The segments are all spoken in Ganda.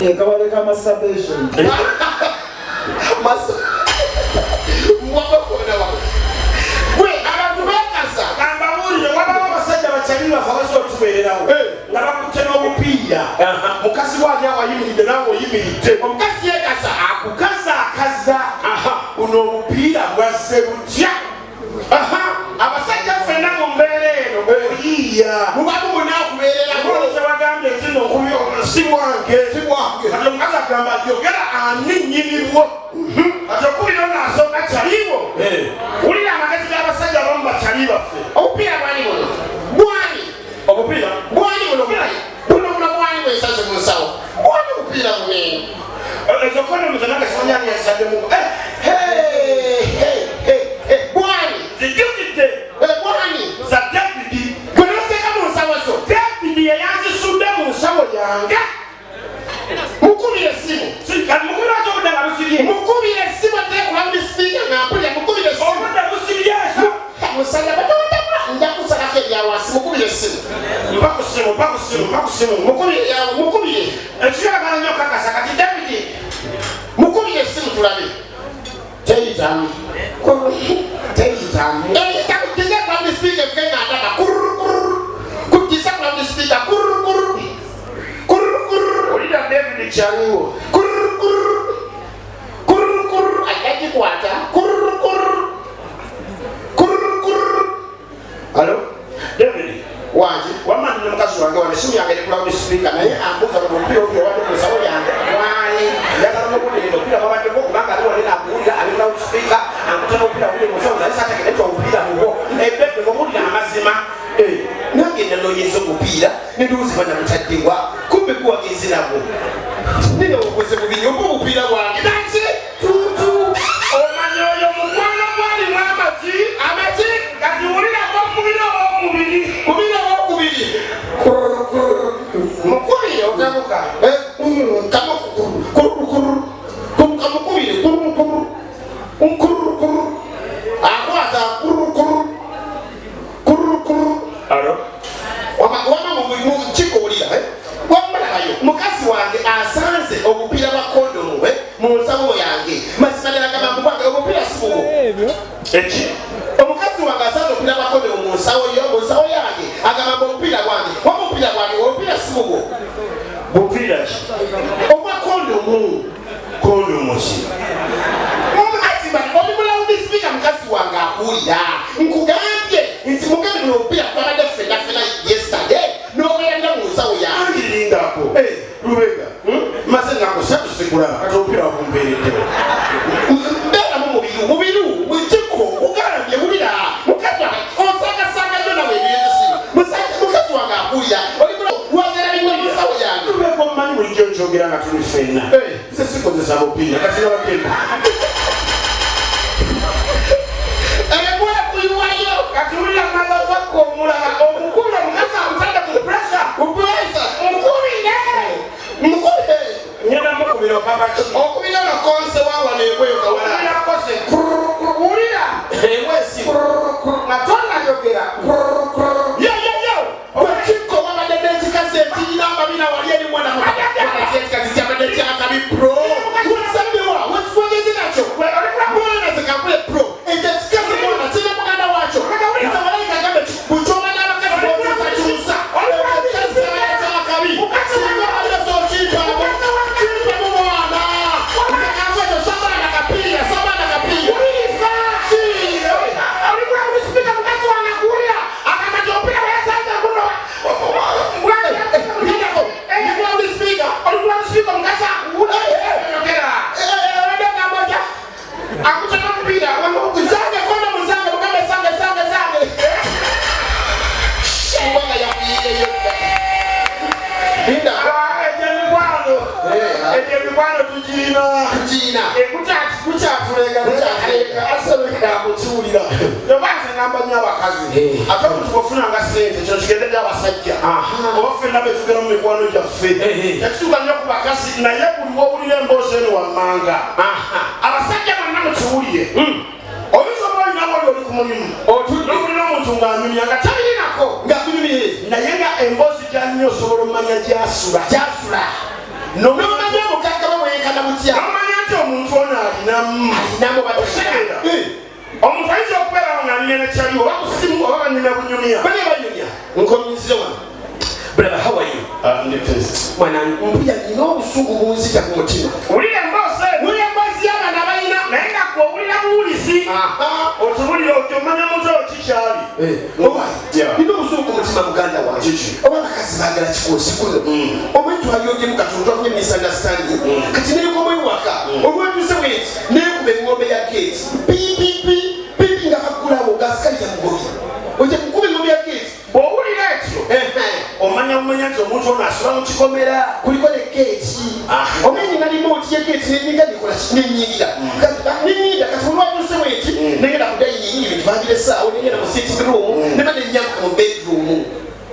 Ekabaleka masturbation. We abantu bekasa Kamba uri wababa basajja bachalira fawaso tubererawo. Ngaba kutena obupiya. Mukasi wali awayimilide nawo yimilide. omukasi yekasa Akukasa akaza. Uno obupiya bwasse butya. Abasajja ffenna mu mbeera eno oyiya. mubamu munakubeerera Ng'oluse bagambye nti no kubi si bwange. Kati omukazi agamba yogera ani nnyiniwo. Kati okubira onaasooka kyaliwo. Wulira amagezi g'abasajja abamu bakyali baffe. obupiira bwani buno bwani Obupiira bwani buno buno bwani bwesaze mu nsawo bwani obupiira bunene ezo kondomu zonna gasimanyani yasaddemu. bwani Zijjukidde bwani za Davidi. gwenoteeka mu nsawo zo Davidi yeyanzisudde mu nsawo yange. mukubire essimu Kati mukubira ki obudde nga busibye? mukubire essimu ateekula mu disipiika nga mpulya mukubire essimu Obudde busibye eso. musajja batawatabula nja kusalako ebyawansi mukubire essimu Mpakusimu. mukubire yawe mukubire Ekiragala nnyo kakasa kati Davidi. mukubire essimu tulabe teyitamu teyitamu eyitamu kigekula mu disipiika efike nga ndaba kugisa kula mu disipiika Olira Davidi kyaliwo. ajagikwata Alo? Davidi. wangi Wamandi n'omukazi wange wano essimu yange erikula mu sipiika naye ambuuza mu mupiira obuli obadde mu nsawo yange. wani Njagala n'okuwulira omupiira babaddeko kubanga ali wali nakuwulira alina mu sipiika amutema omupiira guli mu nsawo naye saategeredde omupiira mugwo. Ebbeebi ng'omuwulira amazima. nagenda noyeza omupiira neduuzi banamutaddewa kumbe guwagenzi nagwo nene obukoze bubiri oba omupiira bwange naki tutu Omanyi oyo mukwano gwalimu amagi. Kati wulirako omubiri ow'okubiri. mukubire otabuka kamukubire akwata Alo? kikuwulira wamulabayo mukazi wange asanze obupiira bwa kondomu mu nsawo yange mazima ddala gamba mugwange obupiira si bubwo Eki? omukazi wange asanze obupiira bwa kondomu mu nsawo yange agamba obupiira bwange waba obupiira bwange obupiira si bubwo Bupiira ki? obwa kondomu Kondomu ki? oli mulawudi sipiika mukazi wange akuwulira nkugambye nti mugabi buno obupiira twabadde ffenna yesterday n'obeerera mu nsawo yange Angiringako. Lubega. Maze nakusetusikulaba kati obupiira wabumpeereddewo. mbeeramu mubiru mukiko kugambye wulira mukazi wange osangasanga nnyo nawe ebyezisimu mukazi wange akuwulira oli wazeeralimwe mu nsawo yange Lubega omumanyi bulijjo nkyogera nga tuli ffenna. Nze sikozesa bupiira kati nabagenda. ebwekuyiwayo Kati wulira magazakko omulala omukulu omukazi amutadde ku puresa. bupuresa mukubire Ngenda mukubira okabaki. okubira olokonse wawana ebweyo kawala Wulirako se. Wulira. ewesi Nga tonnayogera. wekikko wabadde n'ekikazi ekirina amabina wali eri mwana ekikazi kyabadde kyakabi pro wasabiwa wekifogezi nakyo mwana tekakule pro ekyo ekikazi mwana kina muganda wakyo nze malayika agambe bukyoma n'abakazi bokisakyusa ekikazi kyabadde kyakabi singa walizo okimpamu kimpamu mwana ntekakweto sabana kapiira Ebyemikwano tugiina. Kukyatulega asebengamukiwulira. Yobanze ngamba nnyo abakazi. Ate omuntu bw'ofunanga ssente kino kigende gy'abasajja. Oba ffenna be tugera mu mikwano gyaffe. Tekituuka nnyo ku bakazi naye buli w'owulira emboozi eno wammanga. Abasajja bonna mukiwulire. Oyinza oba olina wali oli ku mulimu. N'owulira omuntu ng'anyumya nga tabirinako. nga kunyumire naye nga emboozi gya nnyo osobola omanya gy'asula. n'omanya omukaka bamwenkana mutya n'omanya nti omuntu ono alinamu bataseera omuntu ayinza okubeerawo ng'alina nekyali oba kusimu oba banyumya bunyumya bane banyumya nkominzize wano brother how are you mwana mpulira nina obusungu bunzita ku mutima wulira emboozi y'abaana balina naye nga gwe owulira buwulisi otubulira otyo omanya muntu oyo kikyali nina obusungu ku mutima muganda wange oba abakazi baagala kikosi kuno omwetu alyogemu katonda afunye misunderstanding kati neriko omwewaka olwetuse bweti nekuba engombe ya gate pipi nga bagulawo gasikaliza mugobi oja kukuba engombe ya gate bw'owulira ekyo omanya nti omuntu ono asula mu kikomera kuliko ne geeti omenye nga limoti ye geeti nenyinga nikola nenyingira nenyingira kati olwatuse bweti negenda ku dayiningi bintu bangira esaawo negenda mu sitting room neba nenyambuka mu bedroom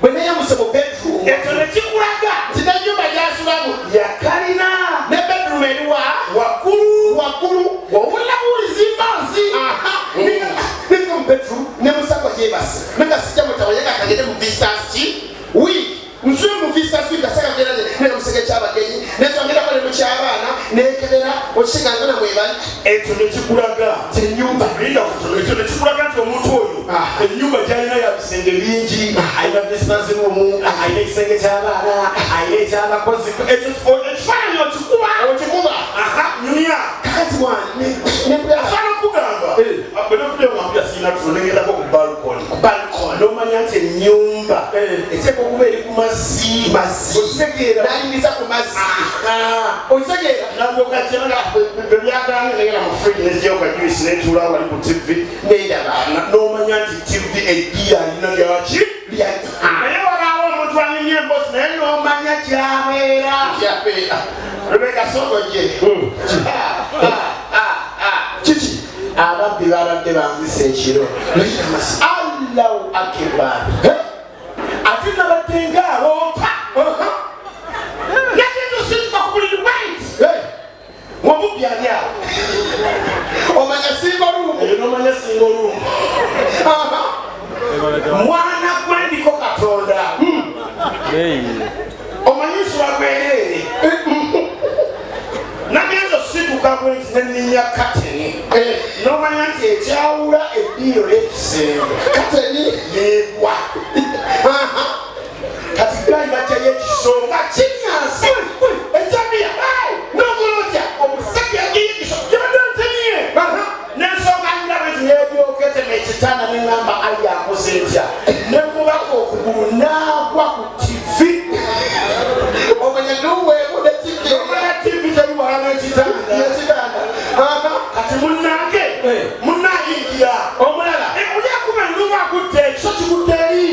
bwe neyambuse mu bedroom ekyo nekikulaga nti nenyumba gyasulamu yakalina ne bedroom eriwa waggulu owulira buwulisi mboozi nefika mu bedroom ne musako gyebase nenga sijja mutawanyega kagende mu visitors ki nsule mu visitors gasaka genda nega museke ky'abagenyi nesongerako ne mu ky'abaana nekebera okisiganga na mwebali ekyo nekikulaga tenyumba ekyo nekikulaga nti omuntu oyo ennyumba gyalina ya bisenge bingi alina visitors room alina ekisenge ky'abaana alina ekyabakozi ekifaananyi okikuba nyumya kakati wange afaana okugamba bwenokudewambya siina tunengerako ku balcony n'omanya nti ennyumba eteeka okuba eri ku mazzi okitegeera nayingiza ku mazzi okitegeera nabyokajenga byebyaganga negera mu fridge nezijyawo juice netuula wali ku tv nendaba n'omanya nti tv eddiya alina lyaki naye walaawo omuntu anyumya embosi naye n'omanya kyabeera Rebecca Sogoje kiki ababbi babadde banzisa ekiro Allahu Akbar ate nabadde ng'aloota nagetosituka ku buli wait wamubbi ali awo omanya singa olumu eyo n'omanya singa olumu mwana gwendiko Katonda omanyi nsula gwereere nagenza osituka bwenti neninya kateni n'omanya nti ekyawula eddiiro y'ekisenge kateni nebwa kati galina teyekisonga kinyansi ejamiya nogolotya omusajja yagiyigiso gyebadanteniye nensonga njirabe nti yebyoketema ekitanda neŋamba ali akoze ntya nemubaka okugulu naagwa ku tivi omanya noweewo ne tivi omanya tivi teriwala n'ekitanda kati munnange munnayingira omulala olyakuba enduba agudde ekiso kigudde eri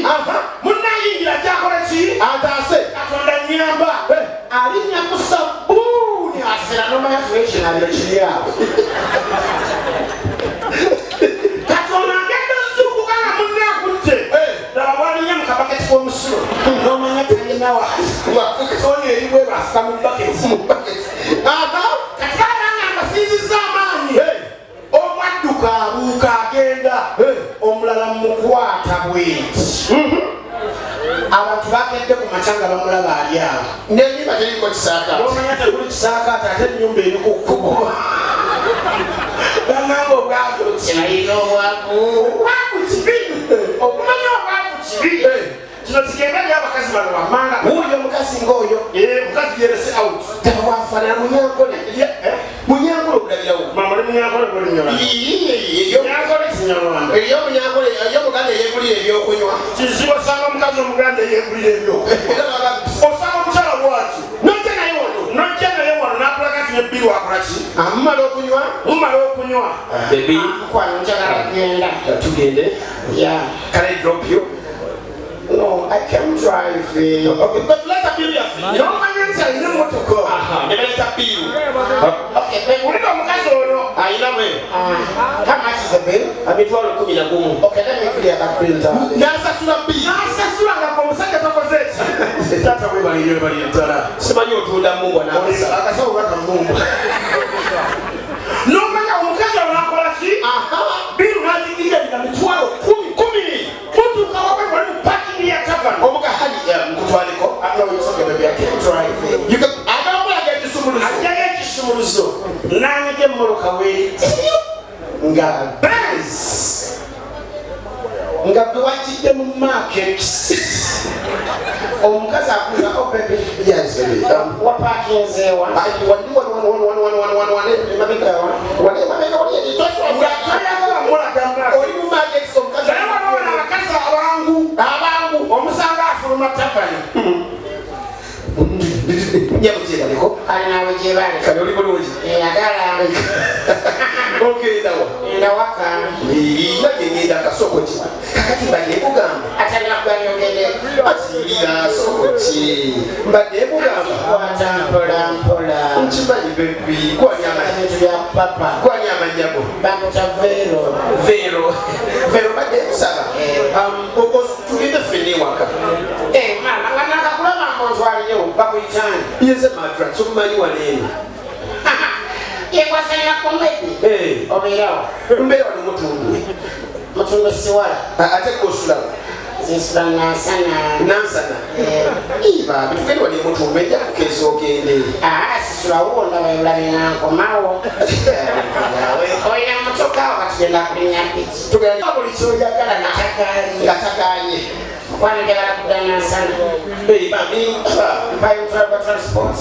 munnayingira gyakola ki ataase Katonda nyamba alinya ku sabbuuni asira nomanya fuekinaliro kiri awo Katonda ngenda zukuka nga munnagudde ddala bwalinya mu kabaketi k'omusulo n'omanya talinawa sonya eribwe basika mu baketi kati balanga mbasiizizza amaanyi omwadduka abuuka agenda omulala mukwata bweti abantu bakedde ku makya nga bamulaba ali awo nenyumba teriko kisaaka nomanya teguli kisaakaate ate ennyumba eri ku kkubo bangamba obwavu kirayina obwavu kibi okumanya obwavu kibi kino kigenda ly abakazi bano bammanga wuuyo omukazi ng'oyo mukazi yerese out tebawafaanana munyankole munyankole obulabirawo mamuli munyankole bulinyola munyankole kinyarwanda ery'omunyankole ery'omuganda eyegulira ebyokunywa kizibu osanga omukazi omuganda eyegulira ebyokunywa osanga omukyala bwati nojja naye wano n'akulaga nti ne bbiru akolaki amumala okunywa mumala okunywa bebi mukwano njagala kugenda tugende can I drop you? No, I can drive. Okay, but let a bill yaffe. No man answer, you know what to go. Nebaleta bill. Okay, then we don't mukazi ono. Ayina mwe. How much is the bill? Emitwalo 11. Okay, let me clear that bill down. Nasasula bill. Nasasula nga omusajja tokoze eki. Tata webalire bali ntala. Simanyi otunda Mungu n'akasa. Akasawo baka Mungu. N'omanya omukazi ono akola ki? Bill n'agigirira nga mitwalo 10. Mutuuka wawe wali mu parking ya tavern. Omukahali mukutwaliko. No, it's okay, baby. I can't drive. You can. Agamba ya Benz nga bwajidde mu market omukazi akuza opepe yazebe wapakinzewa abangu omusanga afuluma tafani nyamujebaliko alinawe jebale kale oli bulungi agala ogendawa ndawaka nage ngenda kasoko ki kakati mbadde kugamba atanya kuganyogende asirira soko ki mbadde kugamba kwatampola mpola nkimanyi bebi kwani amanyi bya papa kwani amanyago bamuta vero badde kusaba tugende fene waka mama ngana kakulama muntu aliyo bakuyitani yeze matra sokumanyi wanene yekwasanya komedi obeerawo mbeera wali mutundu siwala ate kosulawo zinsula nansana iba bitugende wali mutundu ejja kukeza ogende sisulawo ndawayolabye nankomawo oyina mutokawo katugenda kulinya piki buli kyoyagala nataganye kwani njagala kugana sana mpayutulaba transport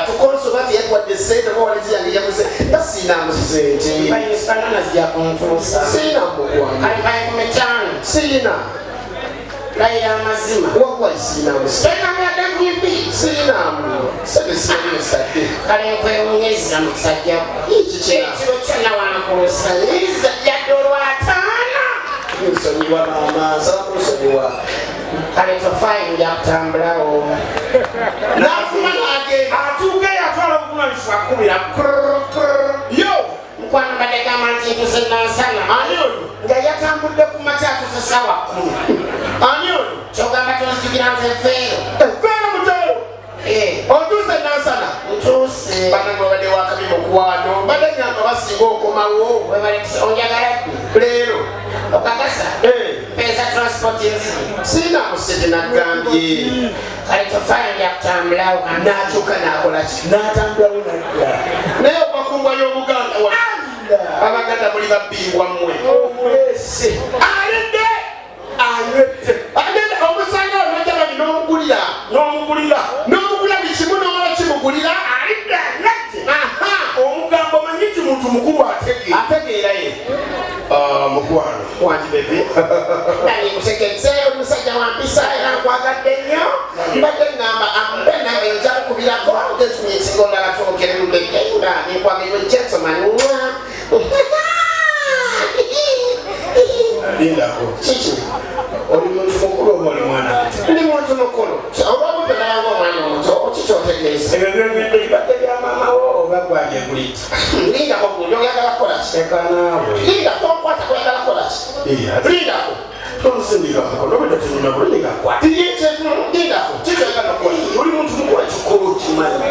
tukonso bati yatwadde sente oba wali ziyange yakuze tasinamu sente mpayusikanana zijja kuntuusa sina mugwana kale mpaye kumetano sina layira amazima wakwali sinamu tenamyadde kuipi sinamu sebesiyanesadde kale nkwewunyiriza mu kisajjako ekiro kyonna wankulusanyiriza yadde olwataana nsonyiwa mama nsaba kunsonyiwa kale tofayo nja kutambulawo nafuma nagenda atuuke yatwala obuvunanyizibwa akubira yo mukwano mbadde gamba nti ntuze nansana ani oyo nga yatambudde ku makyatuze sawa 10 ani oyo kyogamba tonzijukira nze feero mutalo otuuse nansana ntuuse banange babadde wakabi mukwano mbadde nyamba basinga okomawo onjagala leero okakasa pesa transport sina musete nagambye kale tofayo nja kutambulawo nakyuka nakola ki natambulawo nadda naye okakungwa y'obuganda abaganda muli babbingwa mmwe omulese alidde anywedde omusanga onojabali n'omugulira bikimu n'ola kimugulira alidde anywedde omugambo manyiti muntu mukulu ategeera ye mukwano wangi bebe nani kutegeze omusajja wampisa era nkwagadde nnyo mbadde ngamba ambe nange nja kukubirako ngetumye ekigo ndala twogere lubeddenga nenkwageyo gentleman lindako kiki oli muntu mukulu oba oli mwana ndi muntu mukulu olwabupendayanga omwana omuto kikyotegeeza ebyo byogedde libadde bya mamawo oba gwanje guliti lindako oyagala kukola ki ekanaawe lindako nkwata oyagala kukola ki lindako tomusindika mukono obedde tununa bulungi gakwata lindako kikyoyagala kukola oli muntu mukulu ekikulu kimanyi